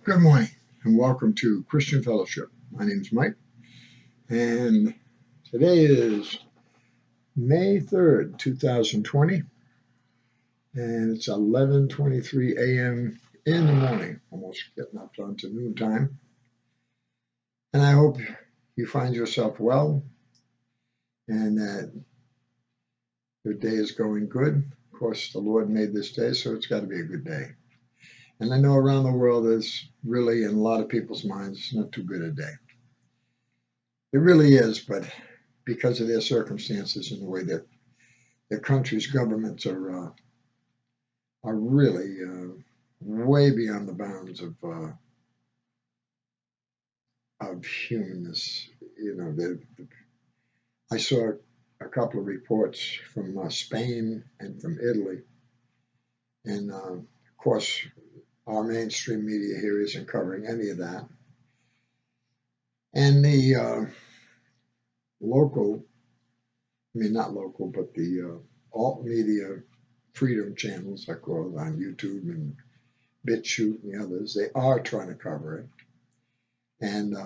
Good morning and welcome to Christian Fellowship. My name is Mike and today is May 3rd, 2020 and it's 11:23 a.m. in the morning, almost getting up onto noontime. And I hope you find yourself well and that your day is going good. Of course, the Lord made this day, so it's got to be a good day. And I know around the world it's really, in a lot of people's minds, it's not too good a day. It really is, but because of their circumstances and the way that their country's governments are really way beyond the bounds of humanness. I saw a couple of reports from Spain and from Italy, and of course, our mainstream media here isn't covering any of that. And the local, I mean not local, but the alt media freedom channels, I call it, on YouTube and BitChute and the others, they are trying to cover it. And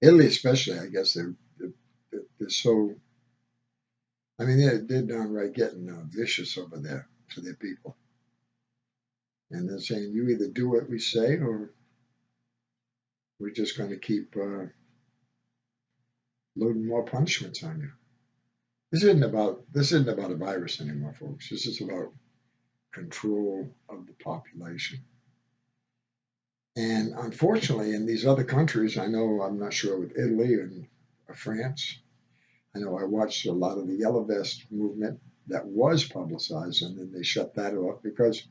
Italy, especially, I guess they're so. I mean, they're downright getting vicious over there to their people, and they're saying you either do what we say, or we're just going to keep loading more punishments on you. This isn't about a virus anymore, folks. This is about control of the population. And unfortunately, in these other countries, I know I'm not sure with Italy and France. I know I watched a lot of the Yellow Vest movement that was publicized, and then they shut that off because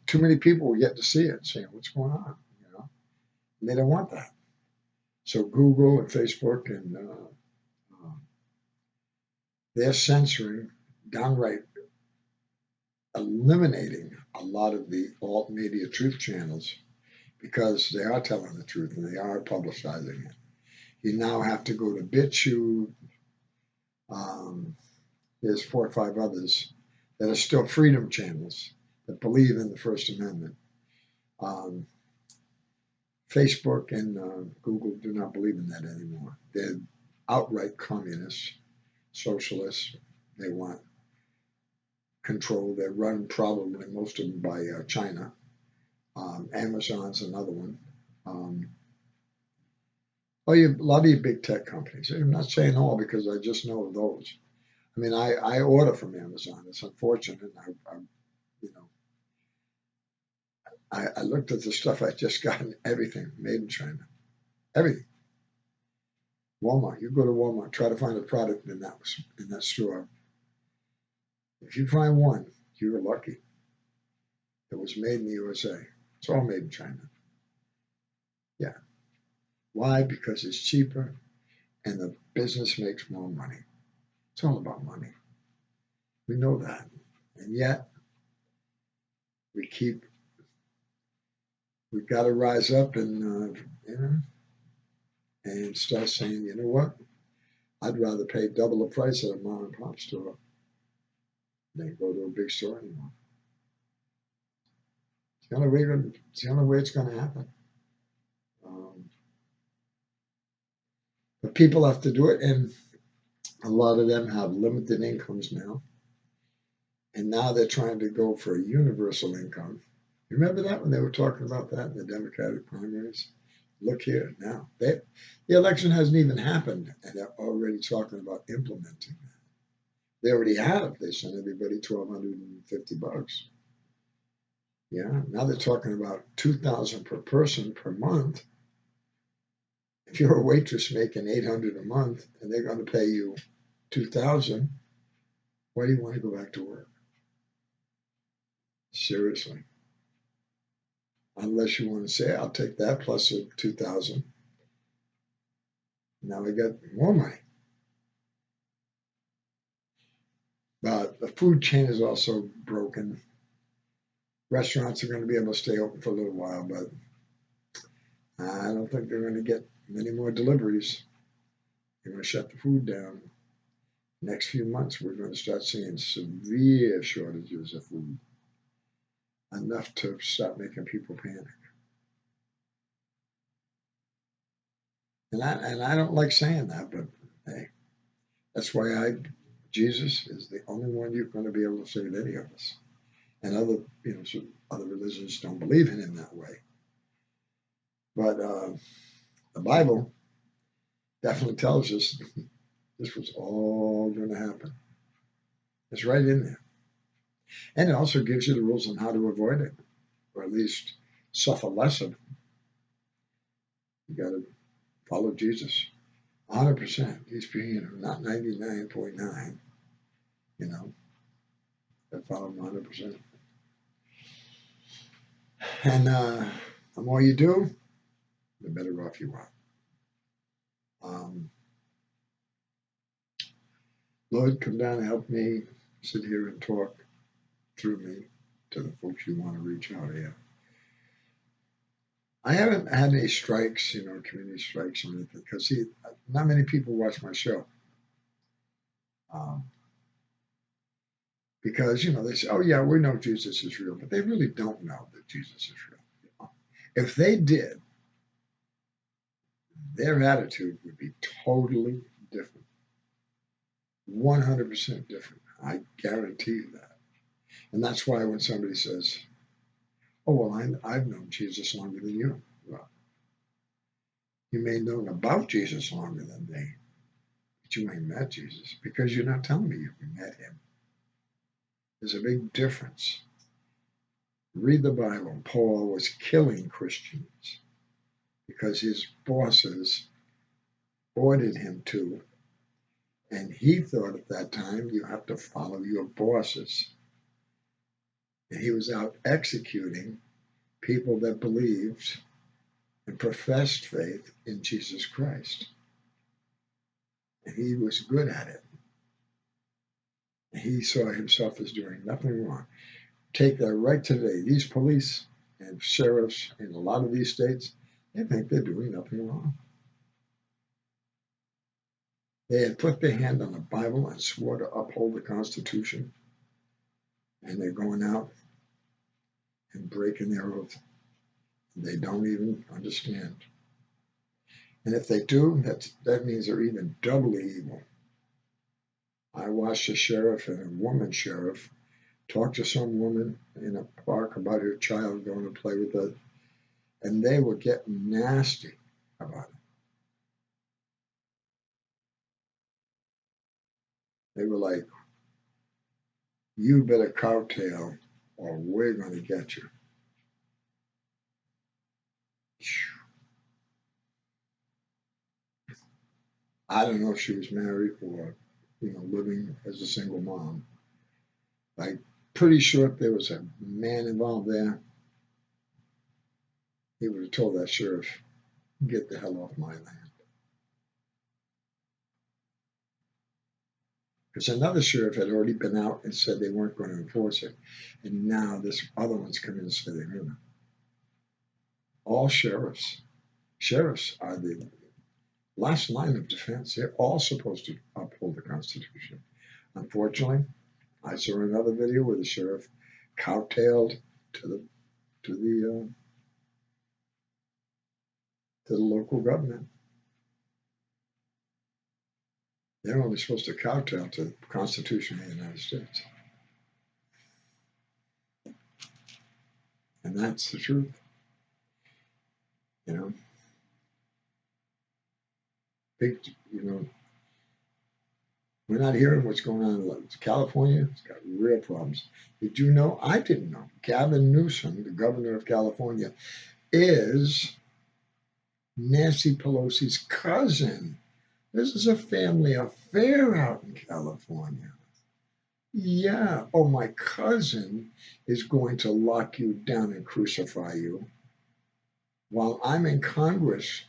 too many people were getting to see it, saying, "What's going on?" And they don't want that. So Google and Facebook and they're censoring, downright eliminating a lot of the alt media truth channels because they are telling the truth and they are publicizing it. You now have to go to BitChute. There's 4 or 5 others that are still freedom channels that believe in the First Amendment. Facebook and Google do not believe in that anymore. They're outright communists, socialists. They want control. They're run probably, most of them, by China. Amazon's another one. A lot of your big tech companies. I'm not saying all because I just know of those. I mean, I order from Amazon. It's unfortunate. I looked at the stuff I just got, and everything made in China. Everything. Walmart. You go to Walmart, try to find a product in that store. If you find one, you're lucky. It was made in the USA. It's all made in China. Yeah. Why? Because it's cheaper and the business makes more money. It's all about money. We know that. And yet, we've got to rise up and start saying, you know what? I'd rather pay double the price at a mom and pop store than go to a big store anymore. It's the only way it's going to happen. But people have to do it, and a lot of them have limited incomes now. And now they're trying to go for a universal income. Remember that when they were talking about that in the Democratic primaries? Look here now. The election hasn't even happened, and they're already talking about implementing that. They already have. They sent everybody $1,250. Yeah. Now they're talking about $2,000 per person per month. If you're a waitress making $800 a month and they're going to pay you $2,000, why do you want to go back to work? Seriously. Unless you want to say, I'll take that plus a $2,000. Now I got more money. But the food chain is also broken. Restaurants are going to be able to stay open for a little while, but I don't think they're going to get many more deliveries. They're going to shut the food down. Next few months, we're going to start seeing severe shortages of food. enough to start making people panic. And I don't like saying that, but hey, that's why Jesus is the only one you're going to be able to save any of us. And other religions don't believe in him that way. But the Bible definitely tells us this was all going to happen. It's right in there. And it also gives you the rules on how to avoid it, or at least suffer less of it. You got to follow Jesus 100%. He's being not 99.9, but follow him 100%. And the more you do, the better off you are. Lord, come down and help me sit here and talk through me to the folks you want to reach out here. I haven't had any strikes, community strikes or anything, because not many people watch my show. Because, they say, oh, yeah, we know Jesus is real, but they really don't know that Jesus is real. If they did, their attitude would be totally different. 100% different. I guarantee you that. And that's why when somebody says, oh, well, I've known Jesus longer than you. Well, you may have known about Jesus longer than me, but you ain't met Jesus because you're not telling me you've met him. There's a big difference. Read the Bible. Paul was killing Christians because his bosses ordered him to, and he thought at that time you have to follow your bosses. And he was out executing people that believed and professed faith in Jesus Christ. And he was good at it. And he saw himself as doing nothing wrong. Take that right today. These police and sheriffs in a lot of these states, they think they're doing nothing wrong. They had put their hand on the Bible and swore to uphold the Constitution. And they're going out and breaking their oath. They don't even understand. And if they do, that means they're even doubly evil. I watched a sheriff and a woman sheriff talk to some woman in a park about her child going to play with it, and they were getting nasty about it. They were like, you better cowtail or we're going to get you. I don't know if she was married or, living as a single mom. I'm pretty sure if there was a man involved there, he would have told that sheriff, get the hell off my land. Because another sheriff had already been out and said they weren't going to enforce it. And now this other one's come in and said they're going to. All sheriffs are the last line of defense. They're all supposed to uphold the Constitution. Unfortunately, I saw another video where the sheriff cowtailed to the local government. They're only supposed to kowtow to the Constitution of the United States. And that's the truth. Big, we're not hearing what's going on in California. It's got real problems. Did you know? I didn't know. Gavin Newsom, the governor of California, is Nancy Pelosi's cousin. This is a family affair out in California. Yeah. Oh, my cousin is going to lock you down and crucify you while I'm in Congress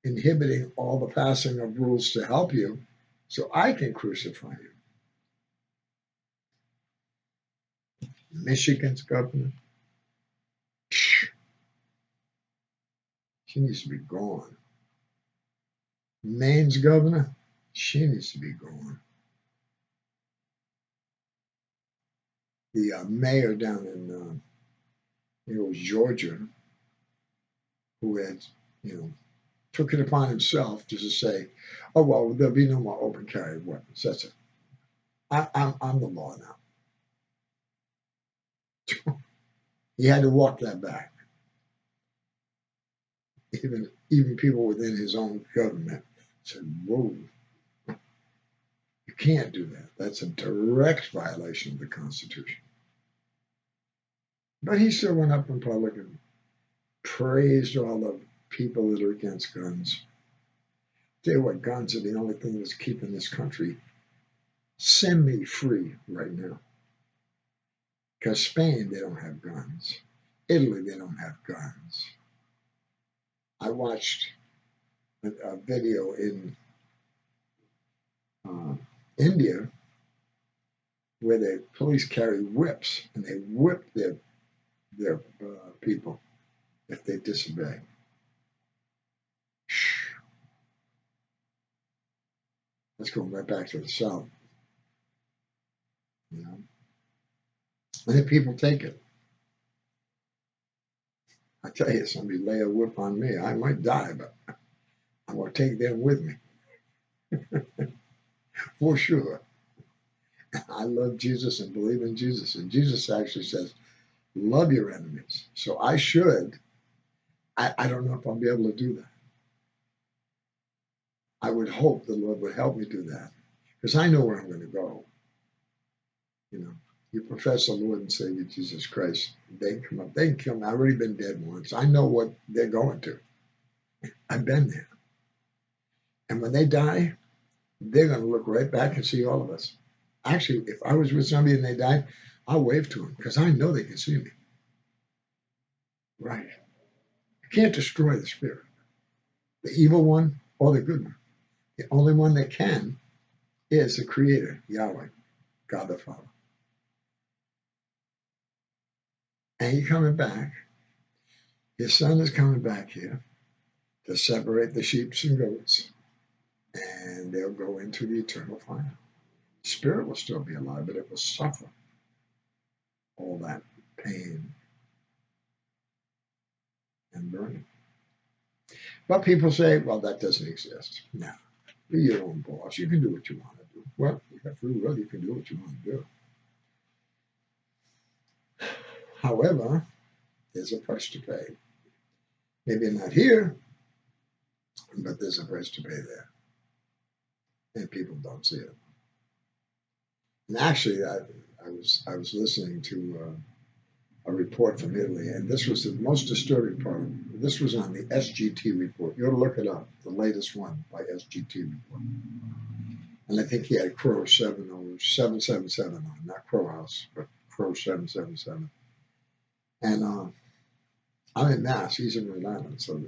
inhibiting all the passing of rules to help you so I can crucify you. Michigan's governor, she needs to be gone. Maine's governor, she needs to be gone. the mayor down in it was Georgia, who had, took it upon himself just to say, "Oh well, there'll be no more open carry weapons." That's it. I'm the law now. He had to walk that back. Even people within his own government said, "Whoa, you can't do that. That's a direct violation of the Constitution." But he still went up in public and praised all the people that are against guns. Tell you what, guns are the only thing that's keeping this country semi-free right now. Because Spain, they don't have guns. Italy, they don't have guns. I watched a video in India where the police carry whips and they whip their people if they disobey. Let's go right back to the South. And the people take it. I tell you, somebody lay a whip on me, I might die, but I'm going to take them with me. For sure. I love Jesus and believe in Jesus. And Jesus actually says, love your enemies. So I should. I don't know if I'll be able to do that. I would hope the Lord would help me do that because I know where I'm going to go. You profess the Lord and Savior Jesus Christ. They come up. They can come. I've already been dead once. I know what they're going to. I've been there. And when they die, they're going to look right back and see all of us. Actually, if I was with somebody and they died, I'll wave to them because I know they can see me. Right. You can't destroy the spirit, the evil one or the good one. The only one that can is the Creator, Yahweh, God the Father. And He's coming back. His Son is coming back here to separate the sheep and goats, and they'll go into the eternal fire. Spirit will still be alive, but it will suffer all that pain and burning. But people say, well, that doesn't exist. No, be your own boss. You can do what you want to do. Well, you got free will. You can do what you want to do. However, there's a price to pay. Maybe not here, but there's a price to pay there. And people don't see it. And actually, I was listening to a report from Italy, and this was the most disturbing part. This was on the SGT report. You ought to look it up, the latest one by SGT report. And I think he had Crow 777 on, not Crow House, but Crow 777. And I'm in Mass. He's in Rhode Island, so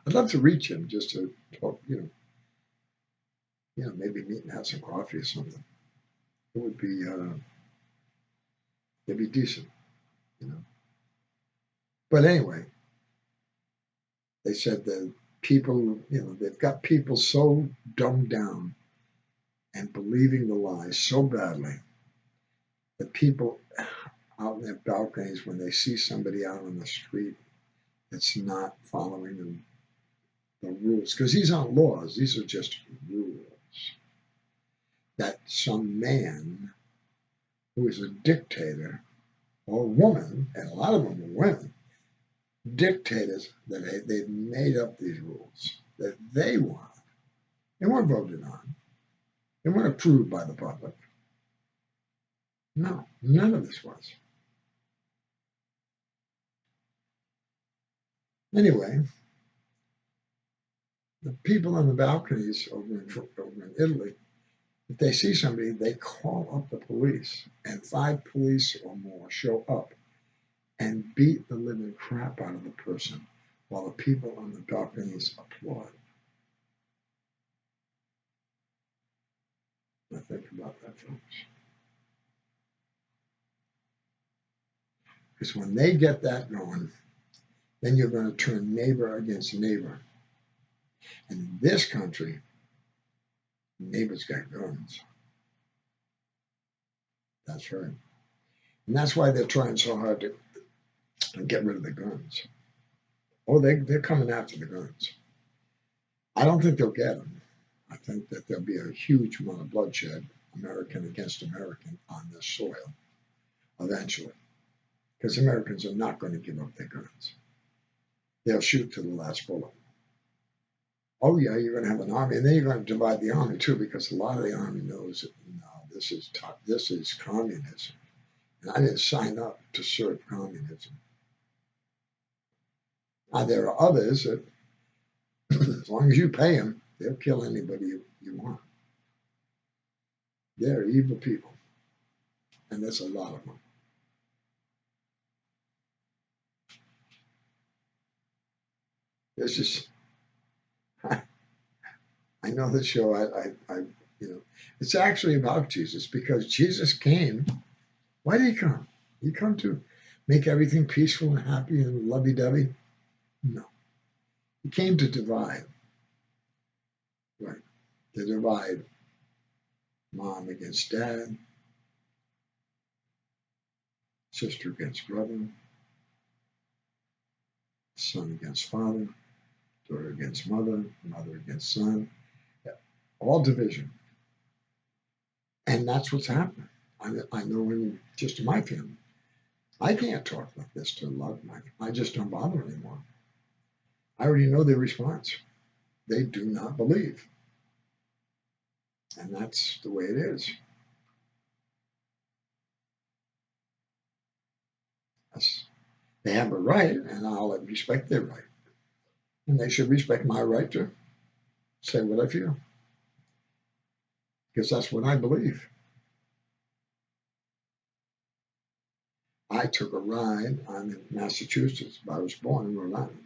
I'd love to reach him just to talk. Maybe meet and have some coffee or something. It would be it'd be decent, But anyway, they said that people, they've got people so dumbed down and believing the lies so badly that people out in their balconies, when they see somebody out on the street that's not following the rules, because these aren't laws, these are just rules, that some man who is a dictator or woman, and a lot of them are women, dictators, that they've made up these rules that they want. They weren't voted on. They weren't approved by the public. No, none of this was. Anyway, the people on the balconies over in Italy, if they see somebody, they call up the police, and 5 police or more show up and beat the living crap out of the person while the people on the balconies applaud. Now think about that, folks. Because when they get that going, then you're going to turn neighbor against neighbor. And in this country, neighbors got guns. That's right. And that's why they're trying so hard to get rid of the guns. Oh, they're coming after the guns. I don't think they'll get them. I think that there'll be a huge amount of bloodshed, American against American, on this soil eventually. Because Americans are not going to give up their guns. They'll shoot to the last bullet. Oh, yeah, you're going to have an army, and then you're going to divide the army, too, because a lot of the army knows that, no, this is communism. And I didn't sign up to serve communism. Now, there are others that, as long as you pay them, they'll kill anybody you want. They're evil people, and there's a lot of them. There's just, I know the show. It's actually about Jesus because Jesus came. Why did he come? He come to make everything peaceful and happy and lovey-dovey? No, he came to divide. Right, to divide mom against dad, sister against brother, son against father, daughter against mother, mother against son. All division. And that's what's happening. I know in just my family. I can't talk like this to a lot of I just don't bother anymore. I already know their response. They do not believe. And that's the way it is. They have a right, and I'll respect their right. And they should respect my right to say what I feel. Because that's what I believe. I took a ride. I'm in Massachusetts, but I was born in Rhode Island,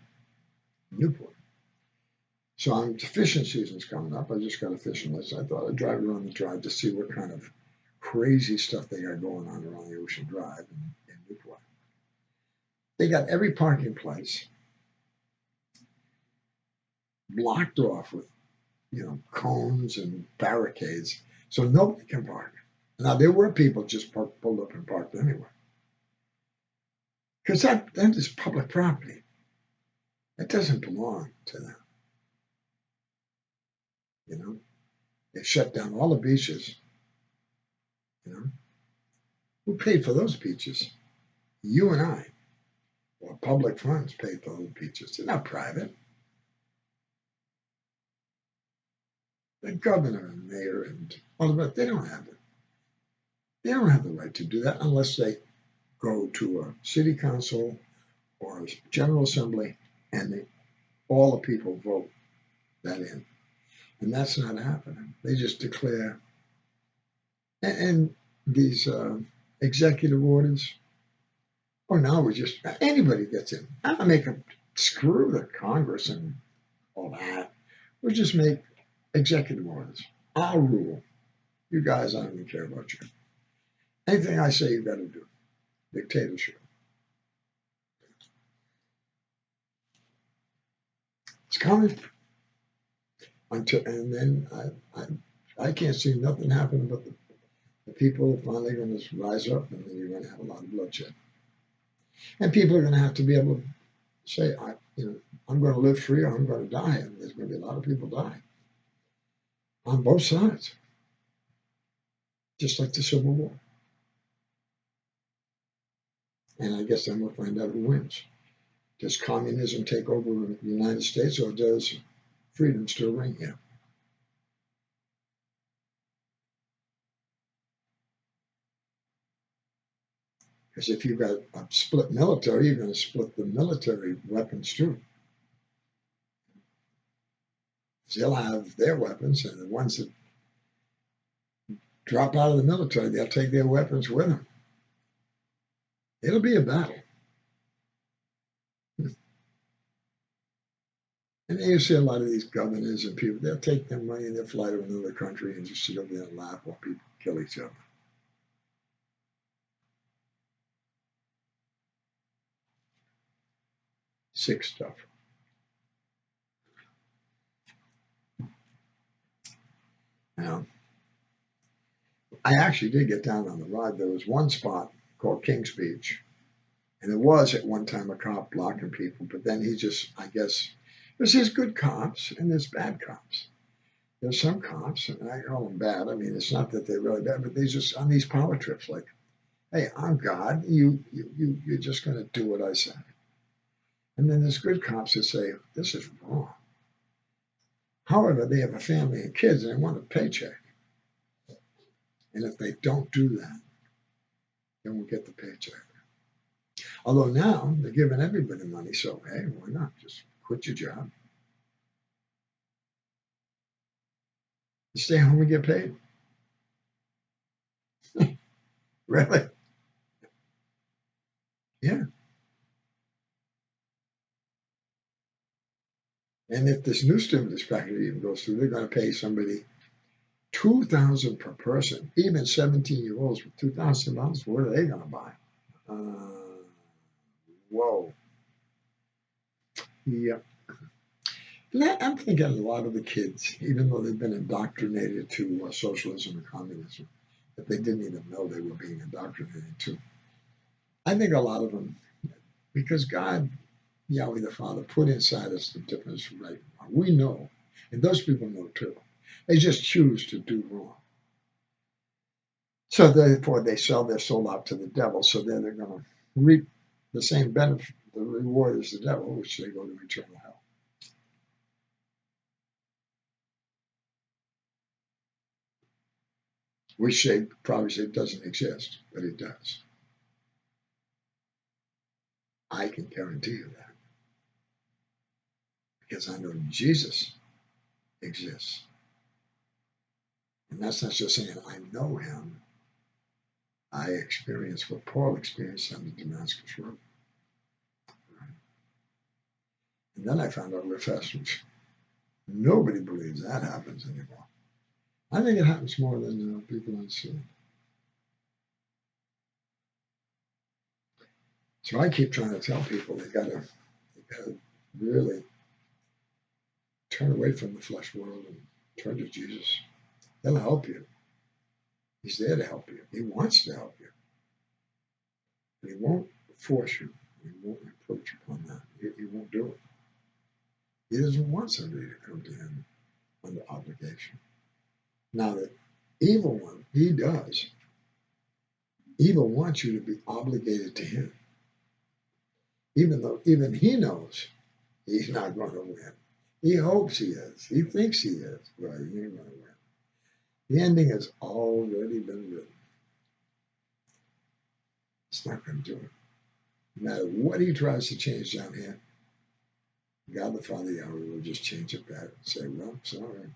Newport. So the fishing season's coming up. I just got a fishing license. I thought I'd drive around the drive to see what kind of crazy stuff they got going on around the Ocean Drive in Newport. They got every parking place blocked off with, cones and barricades, so nobody can park. Now there were people just pulled up and parked anyway, because that is public property. It doesn't belong to them. They shut down all the beaches. Who paid for those beaches? You and I. Or public funds paid for those beaches. They're not private. The governor and mayor and all of that, they don't have it. They don't have the right to do that unless they go to a city council or a general assembly and all the people vote that in. And that's not happening. They just declare. And these executive orders, now we just, anybody gets in. I'm not making, screw the Congress and all that. We'll just make executive orders. I'll rule. You guys, I don't even care about you. Anything I say, you got to do. Dictatorship. It's coming. And then I can't see nothing happening but the people are finally going to rise up, and then you're going to have a lot of bloodshed. And people are going to have to be able to say, I'm going to live free or I'm going to die. And there's going to be a lot of people dying on both sides, just like the Civil War. And I guess then we'll find out who wins. Does communism take over the United States, or does freedom still reign here? Because if you've got a split military, you're going to split the military weapons too. They'll have their weapons, and the ones that drop out of the military, they'll take their weapons with them. It'll be a battle. And you see a lot of these governors and people, they'll take their money and they'll fly to another country and just sit over there and laugh while people kill each other. Sick stuff. Now, I actually did get down on the ride. There was one spot called King's Speech. And it was at one time a cop blocking people, but then he just, I guess, there's good cops and there's bad cops. There's some cops, and I call them bad. I mean, it's not that they're really bad, but they just on these power trips, like, hey, I'm God. You're just going to do what I say. And then there's good cops that say, this is wrong. However, they have a family and kids and they want a paycheck. And if they don't do that, they won't get the paycheck. Although now they're giving everybody money, so hey, why not? Just quit your job. Stay home and get paid. Really? Yeah. And if this new stimulus package even goes through, they're going to pay somebody $2,000 per person. Even 17-year-olds with $2,000, what are they going to buy? Whoa. Yeah. I'm thinking a lot of the kids, even though they've been indoctrinated to socialism and communism, that they didn't even know they were being indoctrinated to. I think a lot of them, because God, Yahweh the Father, put inside us the difference from right and wrong. We know, and those people know too. They just choose to do wrong. So therefore, they sell their soul out to the devil. So then they're going to reap the same benefit, the reward as the devil, which they go to eternal hell. Which they probably say doesn't exist, but it does. I can guarantee you that. Because I know Jesus exists. And that's not just saying I know him. I experienced what Paul experienced on the Damascus Road. And then I found out real fast, nobody believes that happens anymore. I think it happens more than people understand. So I keep trying to tell people they gotta really turn away from the flesh world and turn to Jesus. He'll help you. He's there to help you. He wants to help you. But he won't force you. He won't approach upon that. He won't do it. He doesn't want somebody to come to him under obligation. Now the evil one, he does. Evil wants you to be obligated to him. Even though even he knows he's not going to win. He hopes he is. He thinks he is, but he ain't going to win. The ending has already been written. It's not going to do it. No matter what he tries to change down here, God the Father Yahweh will just change it back and say, well, sorry.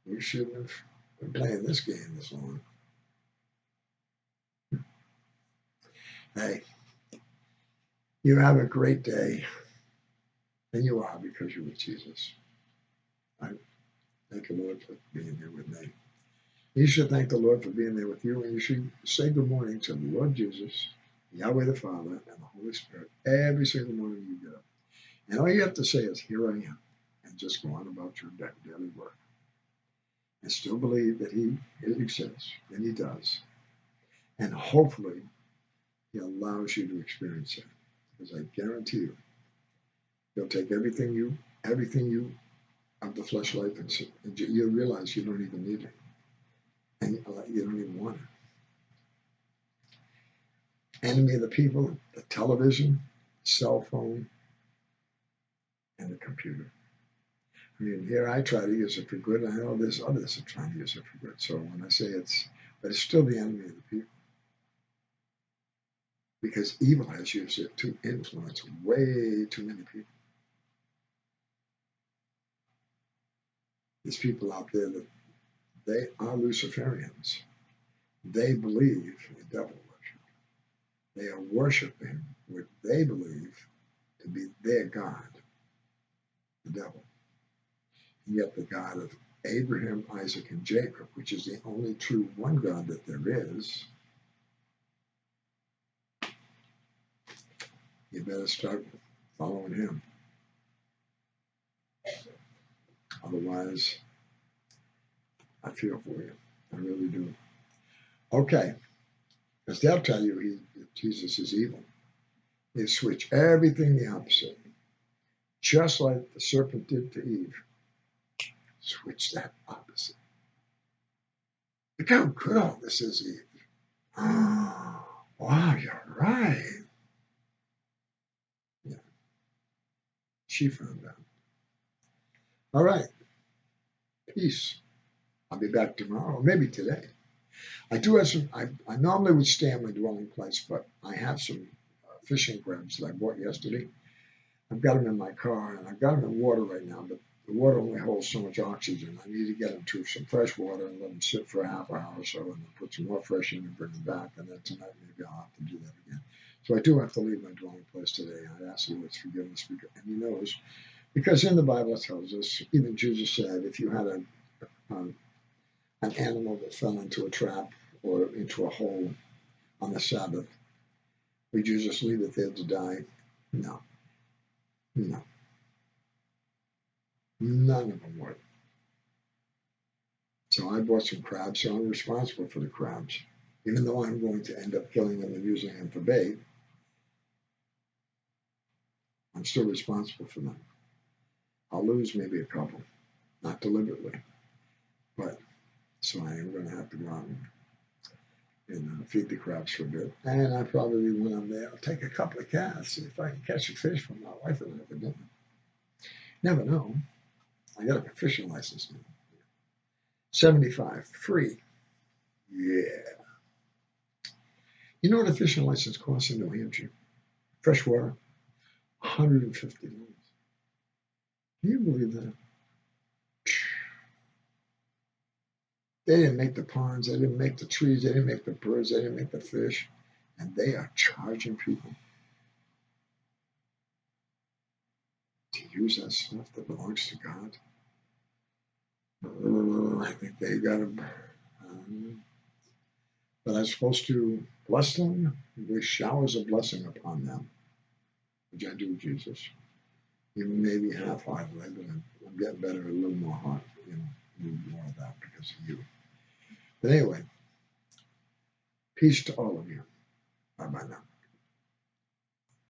We shouldn't have been playing this game this long. Hey, you have a great day. And you are because you're with Jesus. I thank the Lord for being here with me. You should thank the Lord for being there with you, and you should say good morning to the Lord Jesus, Yahweh the Father, and the Holy Spirit every single morning you get up. And all you have to say is, here I am, and just go on about your daily work. And still believe that he exists, and he does. And hopefully, he allows you to experience it. Because I guarantee you, he'll take everything you of the flesh life, and you'll realize you don't even need it. And you don't even want it. Enemy of the people, the television, cell phone, and the computer. I mean, here I try to use it for good, and I know there's others that try to use it for good. So when I say but it's still the enemy of the people. Because evil has used it to influence way too many people. These people out there that they are Luciferians. They believe in devil worship. They are worshiping what they believe to be their God, the devil. And yet the God of Abraham, Isaac, and Jacob, which is the only true one God that there is, you better start following him. Otherwise, I feel for you. I really do. Okay. Because they'll tell you Jesus is evil. They switch everything the opposite, just like the serpent did to Eve. Switch that opposite. Look how good all this is, Eve. Oh, wow, you're right. Yeah, she found out. All right, peace. I'll be back tomorrow, or maybe today. I do have some. I normally would stay in my dwelling place, but I have some fishing crabs that I bought yesterday. I've got them in my car, and I've got them in water right now, but the water only holds so much oxygen. I need to get them to some fresh water and let them sit for a half hour or so, and then put some more fresh in and bring them back. And then tonight maybe I'll have to do that again. So I do have to leave my dwelling place today. I ask the Lord's forgiveness, and He knows, because in the Bible it tells us, even Jesus said, if you had an animal that fell into a trap or into a hole on the Sabbath, would you just leave it there to die? No, no, none of them would. So I bought some crabs, so I'm responsible for the crabs. Even though I'm going to end up killing them and using them for bait, I'm still responsible for them. I'll lose maybe a couple, not deliberately, but so I am going to have to go out and feed the crabs for a bit. And I probably, when I'm there, I'll take a couple of casts, see if I can catch a fish from my wife and I for dinner. Never know. I got a fishing license now. 75, free. Yeah. You know what a fishing license costs in New Hampshire? Freshwater, $150. Can you believe that? They didn't make the ponds, they didn't make the trees, they didn't make the birds, they didn't make the fish, and they are charging people to use that stuff that belongs to God. I think they got to, but I'm supposed to bless them, with showers of blessing upon them, which I do, Jesus. Even maybe half-heartedly, but I'm getting better, a little more heart, a little more of that because of you. But anyway, peace to all of you. Bye-bye now.